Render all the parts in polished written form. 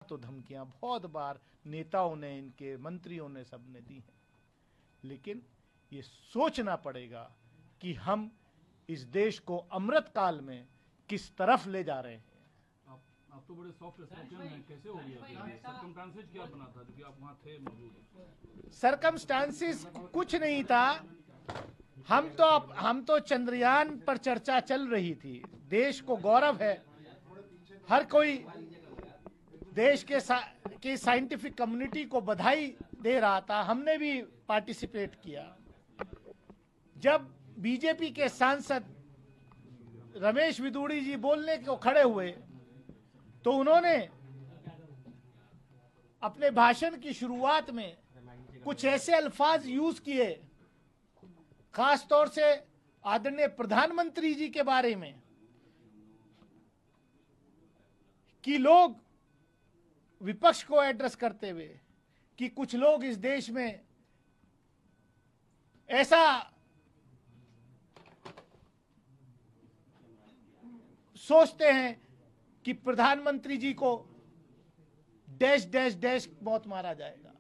तो धमकियां बहुत बार नेताओं ने, इनके मंत्रियों ने, सबने दी हैं, लेकिन ये सोचना पड़ेगा कि हम इस देश को अमृत काल में किस तरफ ले जा रहे हैं। आप तो बड़े सॉफ्ट स्पोकन हैं, कैसे हो गया? सर्कमस्टांसेस क्या बना था क्योंकि आप वहां थे मौजूद? सर्कमस्टांसेस कुछ नहीं था। हम तो चंद्रयान पर चर्चा चल रही थी। देश को गौरव है, हर कोई देश के साइंटिफिक कम्युनिटी को बधाई दे रहा था, हमने भी पार्टिसिपेट किया। जब बीजेपी के सांसद रमेश विदुड़ी जी बोलने को खड़े हुए तो उन्होंने अपने भाषण की शुरुआत में कुछ ऐसे अल्फाज यूज किए, खास तौर से आदरणीय प्रधानमंत्री जी के बारे में, कि लोग विपक्ष को एड्रेस करते हुए कि कुछ लोग इस देश में ऐसा सोचते हैं कि प्रधानमंत्री जी को डैश डैश डैश मौत मारा जाएगा।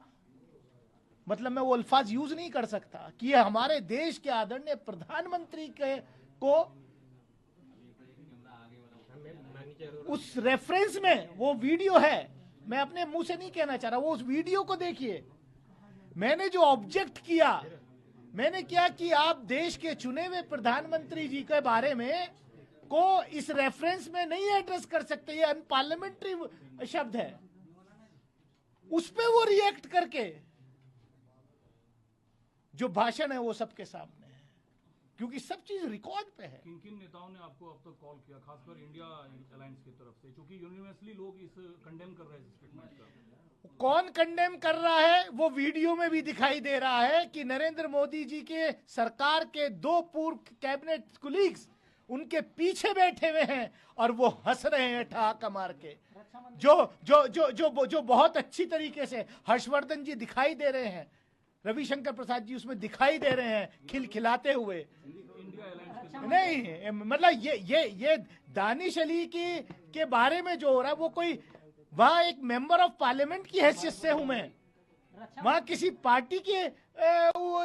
मतलब मैं वो अल्फाज यूज नहीं कर सकता कि हमारे देश के आदरणीय प्रधानमंत्री को उस रेफरेंस में वो वीडियो है, मैं अपने मुंह से नहीं कहना चाह रहा, वो उस वीडियो को देखिए। मैंने जो ऑब्जेक्ट किया, मैंने क्या कि आप देश के चुने हुए प्रधानमंत्री जी के बारे में को इस रेफरेंस में नहीं एड्रेस कर सकते, ये अनपार्लियामेंट्री शब्द है। उस पे वो रिएक्ट करके जो भाषण है वो सबके सामने है, क्योंकि सब चीज रिकॉर्ड पे है। किन किन नेताओं ने आपको अब तक कॉल किया, खासकर इंडिया अलायंस की तरफ से, क्योंकि यूनिवर्सली लोग इस कंडेम कर रहे हैं स्टेटमेंट का? कौन कंडेम कर रहा है वो वीडियो में भी दिखाई दे रहा है कि नरेंद्र मोदी जी के सरकार के 2 पूर्व कैबिनेट कुलीग्स उनके पीछे बैठे हुए हैं और वो हंस रहे हैं ठहाका मार के। जो बहुत अच्छी तरीके से हर्षवर्धन जी दिखाई दे रहे हैं, रविशंकर प्रसाद जी उसमें दिखाई दे रहे हैं खिलखिलाते हुए। नहीं मतलब ये दानिश अली के बारे में जो हो रहा है वो कोई, वहां एक मेंबर ऑफ पार्लियामेंट की हैसियत से हूं मैं, वहां किसी पार्टी के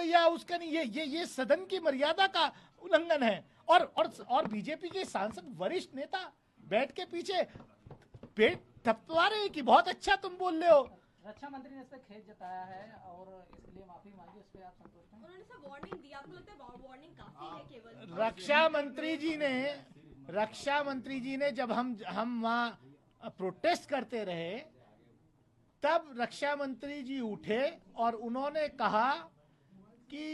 या उसका नहीं, ये सदन की मर्यादा का उल्लंघन है। और बीजेपी के सांसद वरिष्ठ नेता बैठ के पीछे पेट थपथपा रहे हैं कि बहुत अच्छा तुम बोल रहे हो। रक्षा मंत्री ने इस पे खेद जताया है और इसलिए माफी मांगी, उस पे आप संतुष्ट हैं? उन्होंने सब वार्निंग दी, आपको लगता है वार्निंग काफी है केवल? रक्षा मंत्री जी ने जब हम वहां प्रोटेस्ट करते रहे तब रक्षा मंत्री जी उठे और उन्होंने कहा कि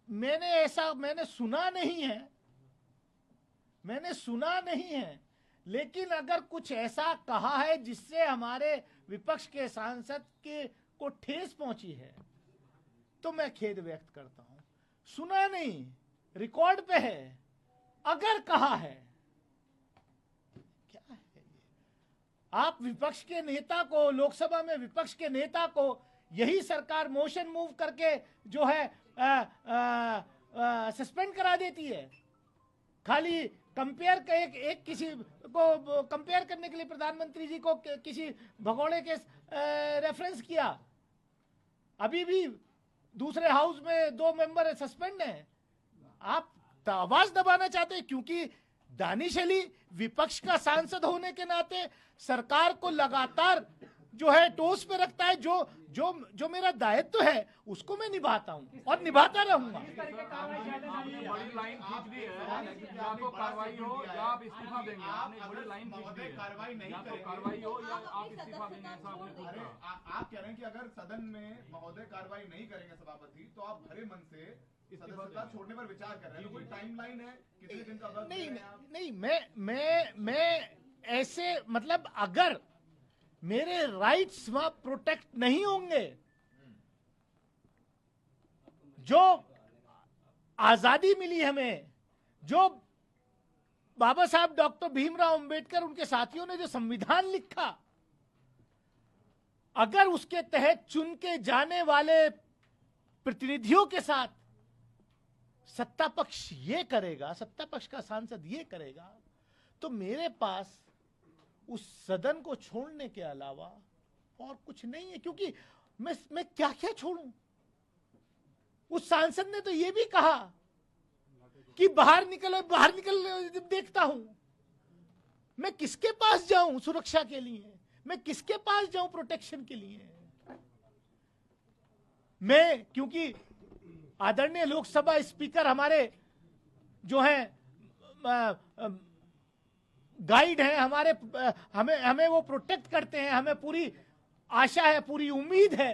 मैंने सुना नहीं है, लेकिन अगर कुछ ऐसा कहा है जिससे हमारे विपक्ष के सांसद को ठेस पहुंची है तो मैं खेद व्यक्त करता हूं। सुना नहीं, रिकॉर्ड पे है, अगर कहा है। क्या है ये? आप विपक्ष के नेता को, लोकसभा में विपक्ष के नेता को यही सरकार मोशन मूव करके जो है सस्पेंड करा देती है, खाली कंपेयर का एक किसी को कंपेयर करने के लिए प्रधानमंत्री जी को किसी भगोड़े के रेफरेंस किया। अभी भी दूसरे हाउस में 2 मेंबर सस्पेंड हैं। आप आवाज दबाना चाहते हैं क्योंकि दानिश अली विपक्ष का सांसद होने के नाते सरकार को लगातार जो है टोस पे रखता है। जो मेरा दायित्व है उसको मैं निभाता हूं और निभाता रहूंगा। आपने बड़ी लाइन खींच दी है, या तो कार्रवाई हो या आप इस्तीफा देंगे। आपने बड़ी लाइन खींच दी है, या तो कार्रवाई हो या आप इस्तीफा देंगे, ऐसा आपने खुद कहा। आप कह रहे हैं कि अगर सदन में महोदय कार्रवाई नहीं करेंगे सभापति तो आप भरे मन से सदस्यता छोड़ने पर विचार कर रहे हैं। कोई टाइमलाइन है, कितने दिन का वक्त? नहीं, मैं ऐसे मतलब अगर मेरे राइट्स वहां प्रोटेक्ट नहीं होंगे, जो आजादी मिली हमें, जो बाबा साहब डॉक्टर भीमराव अंबेडकर उनके साथियों ने जो संविधान लिखा, अगर उसके तहत चुन के जाने वाले प्रतिनिधियों के साथ सत्ता पक्ष ये करेगा, सत्ता पक्ष का सांसद ये करेगा, तो मेरे पास उस सदन को छोड़ने के अलावा और कुछ नहीं है, क्योंकि मैं क्या क्या छोड़ूं। उस सांसद ने तो यह भी कहा कि बाहर निकल देखता हूं। मैं किसके पास जाऊं सुरक्षा के लिए, मैं किसके पास जाऊं प्रोटेक्शन के लिए। मैं, क्योंकि आदरणीय लोकसभा स्पीकर हमारे जो हैं गाइड हैं हमारे, हमें वो प्रोटेक्ट करते हैं। हमें पूरी आशा है, पूरी उम्मीद है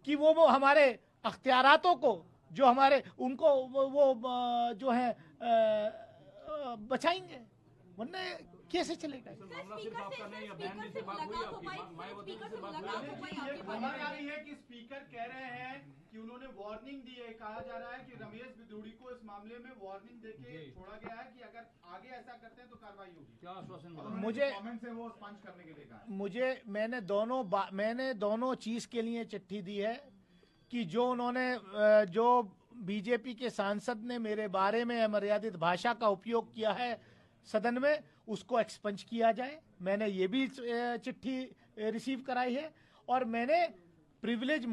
कि वो हमारे अख्तियारातों को जो हमारे उनको वो जो है बचाएंगे, वरना कैसे चलेगा। मामला सिर्फ आपका नहीं है, बहन जी से बात हुई आपकी, मायावती जी से बात हुई है। खबर आ रही है कि स्पीकर कह रहे हैं कि उन्होंने वार्निंग दी है। कहा जा रहा है कि रमेश बिदूड़ी को इस मामले में वार्निंग देके छोड़ा गया है कि अगर आगे ऐसा करते हैं तो कार्रवाई होगी। क्या आश्वासन मिला? मुझे कमेंट से वो स्पंज करने के लिए कहा। मुझे मैंने दोनों चीज के लिए चिट्ठी दी है कि जो उन्होंने जो बीजेपी के सांसद ने मेरे बारे में अमर्यादित भाषा का उपयोग किया है सदन में, उसको एक्सपंज किया जाए। मैंने ये भी चिट्ठी रिसीव कराई है और मैंने प्रिविलेज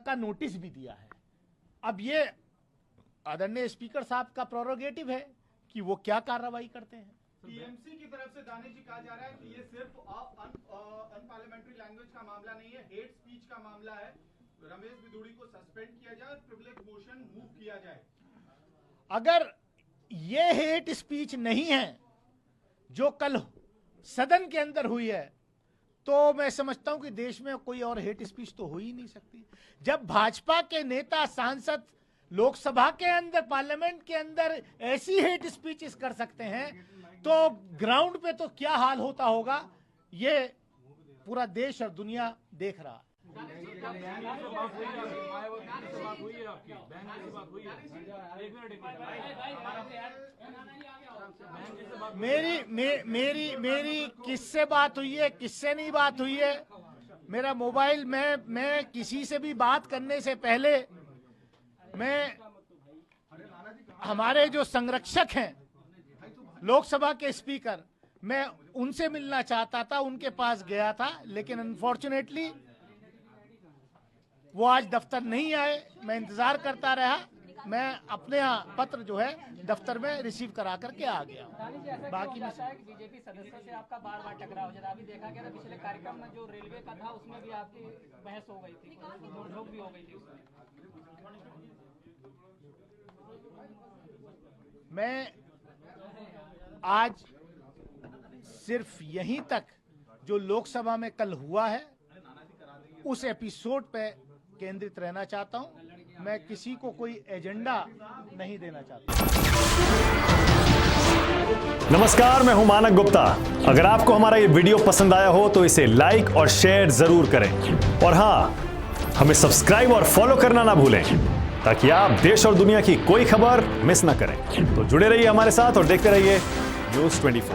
का नोटिस भी दिया है। अब ये आदरणीय स्पीकर साहब का प्रोरोगेटिव है कि वो क्या कार्रवाई करते हैं। टीएमसी की तरफ से दानिश जी कहा जा रहा है कि ये सिर्फ अनपार्लियामेंट्री लैंग्वेज का मामला नहीं है, हेट स्पीच का मामला है। रमेश बिदूड़ी को सस्पेंड किया जाए और प्रिविलेज मोशन मूव किया जाए। अगर ये हेट स्पीच नहीं है जो कल सदन के अंदर हुई है, तो मैं समझता हूं कि देश में कोई और हेट स्पीच तो हो ही नहीं सकती। जब भाजपा के नेता सांसद लोकसभा के अंदर, पार्लियामेंट के अंदर ऐसी हेट स्पीचेस कर सकते हैं, तो ग्राउंड पे तो क्या हाल होता होगा, ये पूरा देश और दुनिया देख रहा है। मायावती जी से बात हुई है आपकी, बहन जी से बात हुई है? एक मिनट मेरी किससे बात हुई है, किससे नहीं बात हुई है। मेरा मोबाइल, मैं किसी से भी बात करने से पहले मैं हमारे जो संरक्षक हैं लोकसभा के स्पीकर, मैं उनसे मिलना चाहता था, उनके पास गया था, लेकिन अनफॉर्चुनेटली वो आज दफ्तर नहीं आए। मैं इंतजार करता रहा। मैं अपने यहाँ पत्र जो है दफ्तर में रिसीव करा करके आ गया। बाकी है कि बीजेपी सदस्यों से आपका बार बार टकराव हो जाता है। अभी देखा गया था पिछले कार्यक्रम में जो रेलवे का था, उसमें भी आपकी बहस हो गई थी, नोक भी हो गई थी उसमें। मैं आज सिर्फ यहीं तक जो लोकसभा में कल हुआ है उस एपिसोड पे केंद्रित रहना चाहता हूं। मैं किसी को कोई एजेंडा नहीं देना चाहता। नमस्कार, मैं हूं मानक गुप्ता। अगर आपको हमारा ये वीडियो पसंद आया हो तो इसे लाइक और शेयर जरूर करें, और हां, हमें सब्सक्राइब और फॉलो करना ना भूलें ताकि आप देश और दुनिया की कोई खबर मिस ना करें। तो जुड़े रहिए हमारे साथ और देखते रहिए न्यूज़ 24।